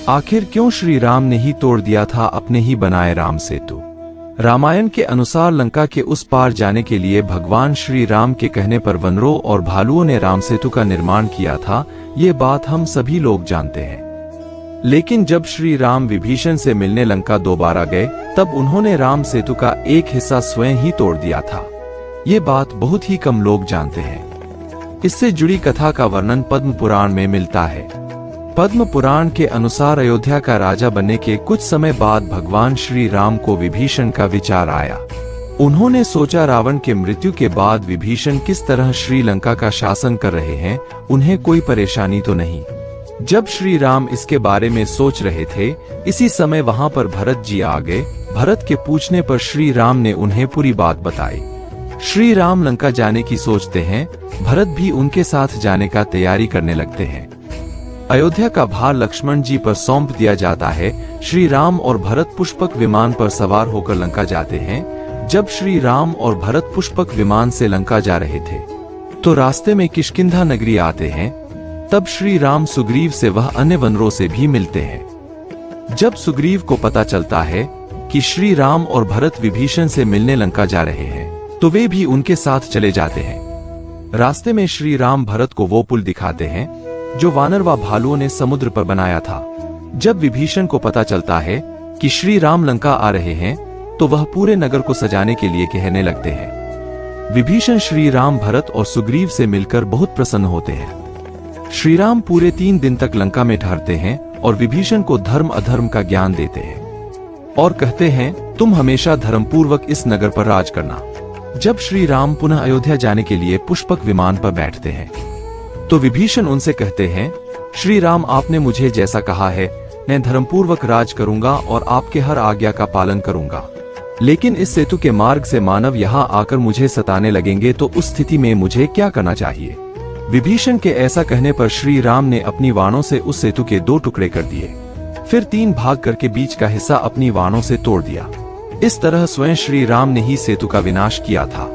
आखिर क्यों श्री राम ने ही तोड़ दिया था अपने ही बनाए राम सेतु? रामायण के अनुसार लंका के उस पार जाने के लिए भगवान श्री राम के कहने पर वानरों और भालुओं ने राम सेतु का निर्माण किया था। ये बात हम सभी लोग जानते हैं। लेकिन जब श्री राम विभीषण से मिलने लंका दोबारा गए, तब उन्होंने राम सेतु का एक हिस्सा स्वयं ही तोड़ दिया था। ये बात बहुत ही कम लोग जानते हैं। इससे जुड़ी कथा का वर्णन पद्म पुराण में मिलता है। पद्म पुराण के अनुसार अयोध्या का राजा बनने के कुछ समय बाद भगवान श्री राम को विभीषण का विचार आया। उन्होंने सोचा, रावण के मृत्यु के बाद विभीषण किस तरह श्रीलंका का शासन कर रहे हैं, उन्हें कोई परेशानी तो नहीं। जब श्री राम इसके बारे में सोच रहे थे, इसी समय वहां पर भरत जी आ गए। भरत के पूछने पर श्री राम ने उन्हें पूरी बात बताई। श्री राम लंका जाने की सोचते हैं। भरत भी उनके साथ जाने का तैयारी करने लगते हैं। अयोध्या का भार लक्ष्मण जी पर सौंप दिया जाता है। श्री राम और भरत पुष्पक विमान पर सवार होकर लंका जाते हैं। जब श्री राम और भरत पुष्पक विमान से लंका जा रहे थे, तो रास्ते में किष्किंधा नगरी आते हैं। तब श्री राम सुग्रीव से वह अन्य वानरों से भी मिलते हैं। जब सुग्रीव को पता चलता है कि श्री राम और भरत विभीषण से मिलने लंका जा रहे हैं, तो वे भी उनके साथ चले जाते हैं। रास्ते में श्री राम भरत को वो पुल दिखाते हैं जो वानर व भालुओं ने समुद्र पर बनाया था। जब विभीषण को पता चलता है कि श्री राम लंका आ रहे हैं, तो वह पूरे नगर को सजाने के लिए कहने लगते हैं। विभीषण श्री राम, भरत और सुग्रीव से मिलकर बहुत प्रसन्न होते हैं। श्री राम पूरे 3 दिन तक लंका में ठहरते हैं और विभीषण को धर्म अधर्म का ज्ञान देते हैं और कहते हैं, तुम हमेशा धर्मपूर्वक इस नगर पर राज करना। जब श्री राम पुनः अयोध्या जाने के लिए पुष्पक विमान पर बैठते हैं, तो विभीषण उनसे कहते हैं, श्री राम, आपने मुझे जैसा कहा है, मैं धर्मपूर्वक राज करूंगा और आपके हर आज्ञा का पालन करूंगा। लेकिन इस सेतु के मार्ग से मानव यहाँ आकर मुझे सताने लगेंगे, तो उस स्थिति में मुझे क्या करना चाहिए? विभीषण के ऐसा कहने पर श्री राम ने अपनी वाणों से उस सेतु के 2 टुकड़े कर दिए। फिर 3 भाग करके बीच का हिस्सा अपनी वाणों से तोड़ दिया। इस तरह स्वयं श्री राम ने ही सेतु का विनाश किया था।